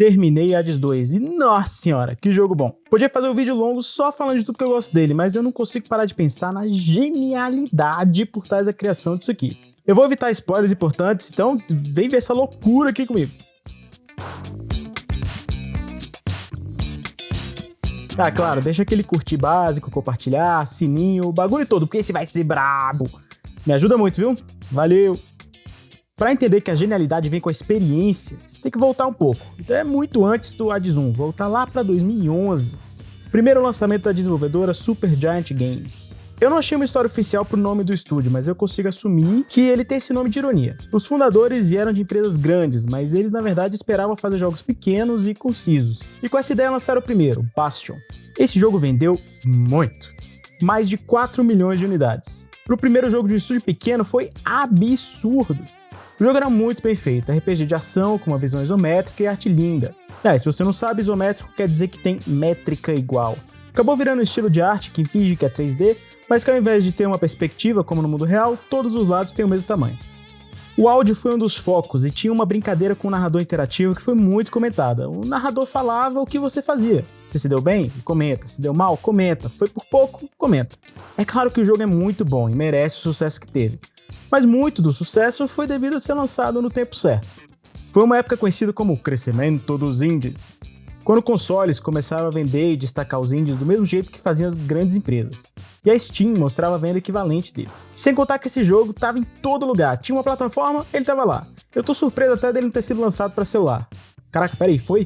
Terminei Hades 2 e, nossa senhora, que jogo bom. Podia fazer um vídeo longo só falando de tudo que eu gosto dele, mas eu não consigo parar de pensar na genialidade por trás da criação disso aqui. Eu vou evitar spoilers importantes, então vem ver essa loucura aqui comigo. Ah, claro, deixa aquele curtir básico, compartilhar, sininho, o bagulho todo, porque esse vai ser brabo. Me ajuda muito, viu? Valeu! Pra entender que a genialidade vem com a experiência, você tem que voltar um pouco. Então é muito antes do Hades 1, voltar lá pra 2011. Primeiro lançamento da desenvolvedora Supergiant Games. Eu não achei uma história oficial pro nome do estúdio, mas eu consigo assumir que ele tem esse nome de ironia. Os fundadores vieram de empresas grandes, mas eles na verdade esperavam fazer jogos pequenos e concisos. E com essa ideia lançaram o primeiro, Bastion. Esse jogo vendeu muito. Mais de 4 milhões de unidades. Pro primeiro jogo de um estúdio pequeno foi absurdo. O jogo era muito bem feito, RPG de ação com uma visão isométrica e arte linda. Se você não sabe, isométrico quer dizer que tem métrica igual. Acabou virando um estilo de arte que finge que é 3D, mas que ao invés de ter uma perspectiva como no mundo real, todos os lados têm o mesmo tamanho. O áudio foi um dos focos e tinha uma brincadeira com o narrador interativo que foi muito comentada. O narrador falava o que você fazia. Se deu bem, comenta. Se deu mal, comenta. Foi por pouco, comenta. É claro que o jogo é muito bom e merece o sucesso que teve. Mas muito do sucesso foi devido a ser lançado no tempo certo. Foi uma época conhecida como o crescimento dos indies, quando consoles começaram a vender e destacar os indies do mesmo jeito que faziam as grandes empresas. E a Steam mostrava a venda equivalente deles. Sem contar que esse jogo estava em todo lugar, tinha uma plataforma, ele estava lá. Eu tô surpreso até dele não ter sido lançado para celular. Caraca, peraí, foi?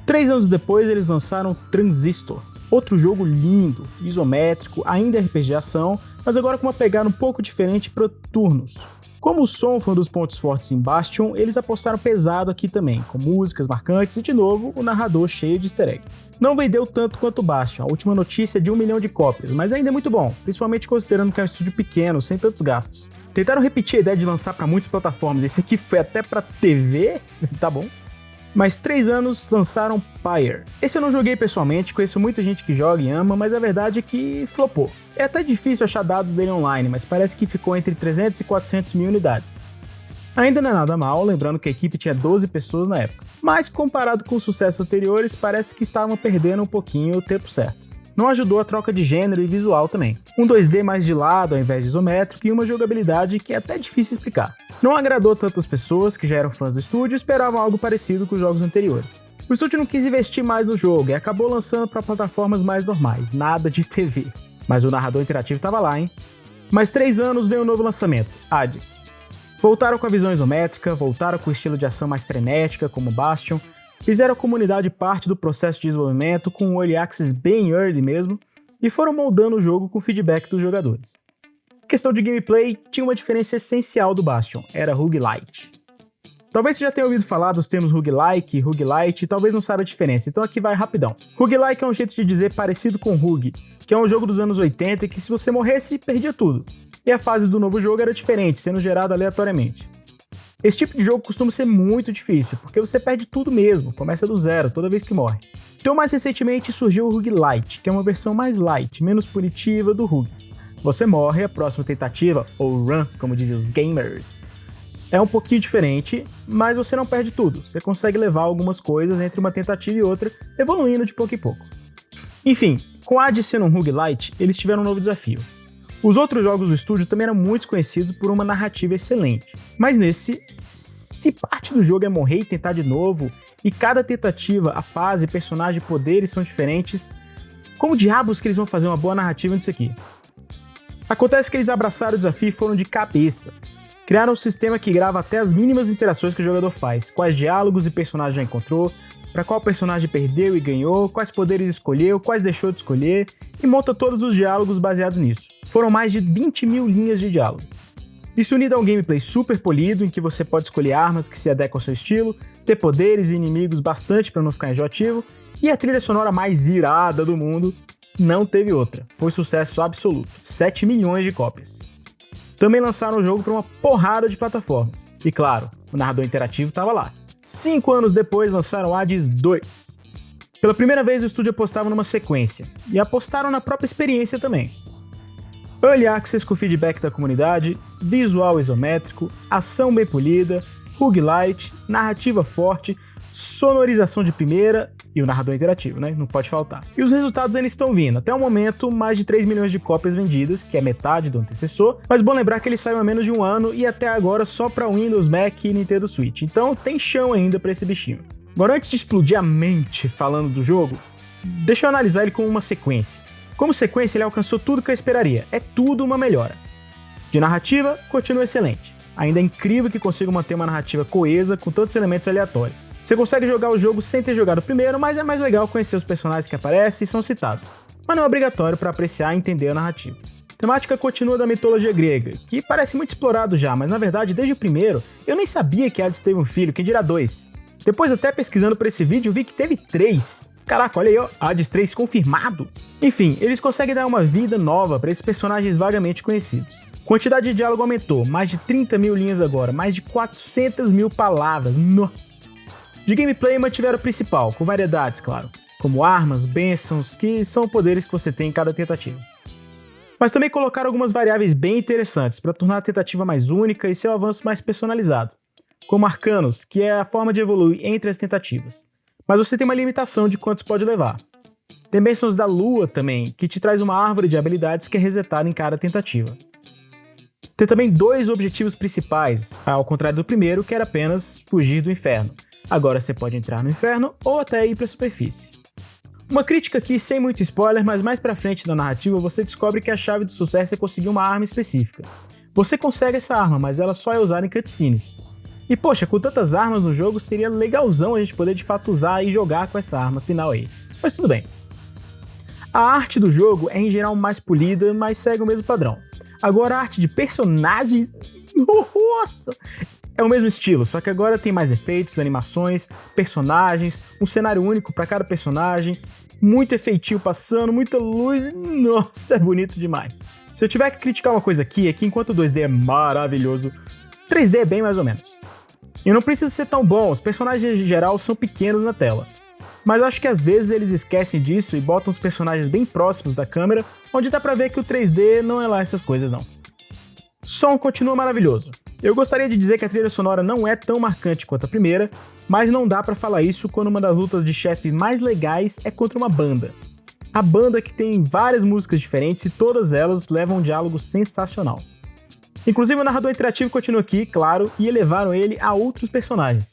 3 anos depois eles lançaram Transistor. Outro jogo lindo, isométrico, ainda RPG de ação, mas agora com uma pegada um pouco diferente para turnos. Como o som foi um dos pontos fortes em Bastion, eles apostaram pesado aqui também, com músicas marcantes e, de novo, o narrador cheio de easter egg. Não vendeu tanto quanto Bastion, a última notícia é de 1 milhão de cópias, mas ainda é muito bom, principalmente considerando que é um estúdio pequeno, sem tantos gastos. Tentaram repetir a ideia de lançar para muitas plataformas, esse aqui foi até para TV, tá bom? Mas 3 anos lançaram Pyre. Esse eu não joguei pessoalmente, conheço muita gente que joga e ama, mas a verdade é que flopou. É até difícil achar dados dele online, mas parece que ficou entre 300 e 400 mil unidades. Ainda não é nada mal, lembrando que a equipe tinha 12 pessoas na época. Mas comparado com os sucessos anteriores, parece que estavam perdendo um pouquinho o tempo certo. Não ajudou a troca de gênero e visual também. Um 2D mais de lado ao invés de isométrico e uma jogabilidade que é até difícil explicar. Não agradou tantas pessoas que já eram fãs do estúdio e esperavam algo parecido com os jogos anteriores. O estúdio não quis investir mais no jogo e acabou lançando para plataformas mais normais, nada de TV. Mas o narrador interativo estava lá, hein? Mais 3 anos veio um novo lançamento, Hades. Voltaram com a visão isométrica, voltaram com o estilo de ação mais frenética, como Bastion, fizeram a comunidade parte do processo de desenvolvimento com um early access bem early mesmo, e foram moldando o jogo com o feedback dos jogadores. A questão de gameplay tinha uma diferença essencial do Bastion, era roguelite. Talvez você já tenha ouvido falar dos termos roguelike e roguelite e talvez não saiba a diferença, então aqui vai rapidão. Roguelike é um jeito de dizer parecido com Rogue, que é um jogo dos anos 80 e que se você morresse, perdia tudo. E a fase do novo jogo era diferente, sendo gerada aleatoriamente. Esse tipo de jogo costuma ser muito difícil, porque você perde tudo mesmo, começa do zero toda vez que morre. Então mais recentemente surgiu o roguelite, que é uma versão mais light, menos punitiva do Rogue. Você morre, a próxima tentativa, ou run, como dizem os gamers, é um pouquinho diferente, mas você não perde tudo, você consegue levar algumas coisas entre uma tentativa e outra, evoluindo de pouco em pouco. Enfim, com a Hades sendo um roguelite, eles tiveram um novo desafio. Os outros jogos do estúdio também eram muito conhecidos por uma narrativa excelente, mas nesse, se parte do jogo é morrer e tentar de novo, e cada tentativa, a fase, personagem e poderes são diferentes, como diabos que eles vão fazer uma boa narrativa nisso aqui? Acontece que eles abraçaram o desafio e foram de cabeça. Criaram um sistema que grava até as mínimas interações que o jogador faz, quais diálogos e personagens já encontrou, para qual personagem perdeu e ganhou, quais poderes escolheu, quais deixou de escolher, e monta todos os diálogos baseados nisso. Foram mais de 20 mil linhas de diálogo. Isso unido a um gameplay super polido, em que você pode escolher armas que se adequam ao seu estilo, ter poderes e inimigos bastante para não ficar enjoativo, e a trilha sonora mais irada do mundo, não teve outra. Foi sucesso absoluto. 7 milhões de cópias. Também lançaram o jogo para uma porrada de plataformas. E claro, o narrador interativo estava lá. 5 anos depois lançaram Hades 2. Pela primeira vez o estúdio apostava numa sequência, e apostaram na própria experiência também. Early Access com feedback da comunidade, visual isométrico, ação bem polida, roguelite, narrativa forte, sonorização de primeira e o narrador interativo, né? Não pode faltar. E os resultados ainda estão vindo. Até o momento, mais de 3 milhões de cópias vendidas, que é metade do antecessor, mas bom lembrar que ele saiu há menos de um ano e até agora só para Windows, Mac e Nintendo Switch. Então tem chão ainda para esse bichinho. Agora, antes de explodir a mente falando do jogo, deixa eu analisar ele como uma sequência. Como sequência, ele alcançou tudo que eu esperaria. É tudo uma melhora. De narrativa, continua excelente. Ainda é incrível que consiga manter uma narrativa coesa com tantos elementos aleatórios. Você consegue jogar o jogo sem ter jogado o primeiro, mas é mais legal conhecer os personagens que aparecem e são citados. Mas não é obrigatório para apreciar e entender a narrativa. A temática continua da mitologia grega, que parece muito explorado já, mas na verdade, desde o primeiro, eu nem sabia que Hades teve um filho, quem dirá 2. Depois, até pesquisando por esse vídeo, vi que teve 3. Caraca, olha aí, ó, Hades 3 confirmado. Enfim, eles conseguem dar uma vida nova para esses personagens vagamente conhecidos. Quantidade de diálogo aumentou, mais de 30 mil linhas agora, mais de 400 mil palavras, nossa! De gameplay mantiveram o principal, com variedades, claro, como armas, bênçãos, que são poderes que você tem em cada tentativa. Mas também colocaram algumas variáveis bem interessantes para tornar a tentativa mais única e seu avanço mais personalizado, como arcanos, que é a forma de evoluir entre as tentativas. Mas você tem uma limitação de quantos pode levar. Tem bênçãos da lua também, que te traz uma árvore de habilidades que é resetada em cada tentativa. Tem também 2 objetivos principais, ao contrário do primeiro, que era apenas fugir do inferno. Agora você pode entrar no inferno ou até ir para a superfície. Uma crítica aqui sem muito spoiler, mas mais pra frente na narrativa você descobre que a chave do sucesso é conseguir uma arma específica. Você consegue essa arma, mas ela só é usada em cutscenes. E poxa, com tantas armas no jogo seria legalzão a gente poder de fato usar e jogar com essa arma final aí. Mas tudo bem. A arte do jogo é em geral mais polida, mas segue o mesmo padrão. Agora a arte de personagens, nossa, é o mesmo estilo, só que agora tem mais efeitos, animações, personagens, um cenário único para cada personagem, muito efeitinho passando, muita luz, nossa, é bonito demais. Se eu tiver que criticar uma coisa aqui, é que enquanto o 2D é maravilhoso, 3D é bem mais ou menos. E não precisa ser tão bom, os personagens em geral são pequenos na tela. Mas acho que às vezes eles esquecem disso e botam os personagens bem próximos da câmera, onde dá pra ver que o 3D não é lá essas coisas não. Som continua maravilhoso. Eu gostaria de dizer que a trilha sonora não é tão marcante quanto a primeira, mas não dá pra falar isso quando uma das lutas de chefe mais legais é contra uma banda. A banda que tem várias músicas diferentes e todas elas levam um diálogo sensacional. Inclusive o narrador interativo continua aqui, claro, e elevaram ele a outros personagens.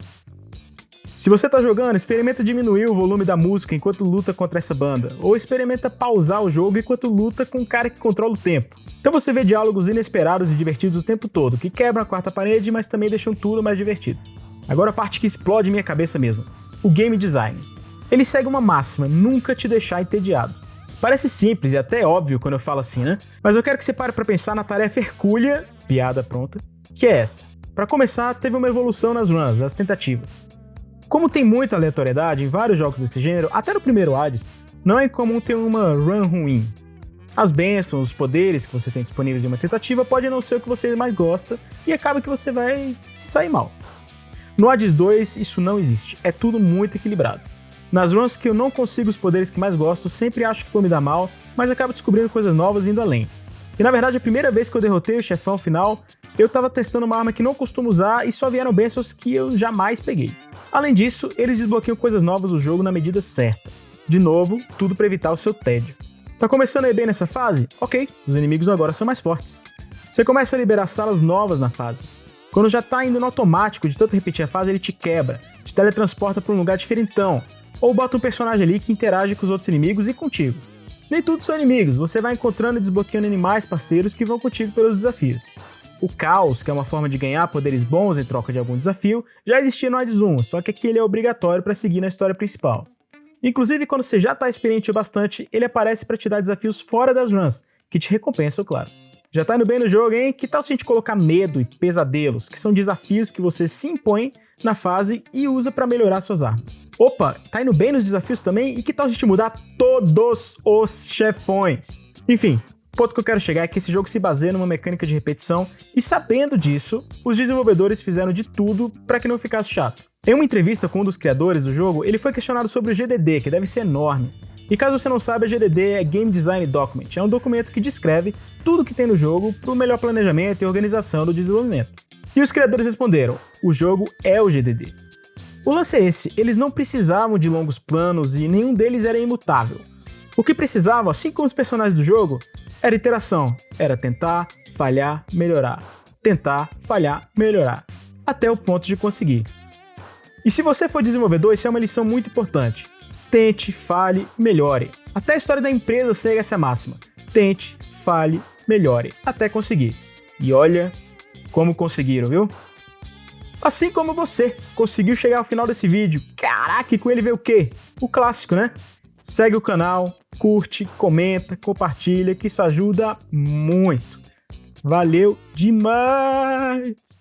Se você tá jogando, experimenta diminuir o volume da música enquanto luta contra essa banda, ou experimenta pausar o jogo enquanto luta com um cara que controla o tempo. Então você vê diálogos inesperados e divertidos o tempo todo, que quebram a quarta parede, mas também deixam tudo mais divertido. Agora a parte que explode minha cabeça mesmo, o game design. Ele segue uma máxima, nunca te deixar entediado. Parece simples e até óbvio quando eu falo assim, né? Mas eu quero que você pare pra pensar na tarefa hercúlea, piada pronta, que é essa. Pra começar, teve uma evolução nas runs, as tentativas. Como tem muita aleatoriedade em vários jogos desse gênero, até no primeiro Hades, não é incomum ter uma run ruim. As bênçãos, os poderes que você tem disponíveis em uma tentativa podem não ser o que você mais gosta e acaba que você vai se sair mal. No Hades 2 isso não existe, é tudo muito equilibrado. Nas runs que eu não consigo os poderes que mais gosto, sempre acho que vou me dar mal, mas acabo descobrindo coisas novas indo além. E na verdade a primeira vez que eu derrotei o chefão final, eu tava testando uma arma que não costumo usar e só vieram bênçãos que eu jamais peguei. Além disso, eles desbloqueiam coisas novas do jogo na medida certa. De novo, tudo para evitar o seu tédio. Tá começando aí bem nessa fase? Ok, os inimigos agora são mais fortes. Você começa a liberar salas novas na fase. Quando já tá indo no automático de tanto repetir a fase, ele te quebra, te teletransporta para um lugar diferentão, ou bota um personagem ali que interage com os outros inimigos e contigo. Nem tudo são inimigos, você vai encontrando e desbloqueando animais parceiros que vão contigo pelos desafios. O caos, que é uma forma de ganhar poderes bons em troca de algum desafio, já existia no Hades 1, só que aqui ele é obrigatório para seguir na história principal. Inclusive, quando você já está experiente o bastante, ele aparece para te dar desafios fora das runs, que te recompensam, claro. Já tá indo bem no jogo, hein? Que tal se a gente colocar medo e pesadelos, que são desafios que você se impõe na fase e usa para melhorar suas armas? Opa, tá indo bem nos desafios também? E que tal a gente mudar todos os chefões? Enfim, o ponto que eu quero chegar é que esse jogo se baseia numa mecânica de repetição e, sabendo disso, os desenvolvedores fizeram de tudo para que não ficasse chato. Em uma entrevista com um dos criadores do jogo, ele foi questionado sobre o GDD, que deve ser enorme. E caso você não saiba, GDD é Game Design Document, é um documento que descreve tudo que tem no jogo para o melhor planejamento e organização do desenvolvimento. E os criadores responderam, o jogo é o GDD. O lance é esse, eles não precisavam de longos planos e nenhum deles era imutável. O que precisavam, assim como os personagens do jogo, era iteração, era tentar, falhar, melhorar, tentar, falhar, melhorar, até o ponto de conseguir. E se você for desenvolvedor, isso é uma lição muito importante. Tente, fale, melhore. Até a história da empresa segue essa máxima. Tente, fale, melhore, até conseguir. E olha como conseguiram, viu? Assim como você conseguiu chegar ao final desse vídeo. Caraca, e com ele veio o quê? O clássico, né? Segue o canal, curte, comenta, compartilha, que isso ajuda muito. Valeu demais!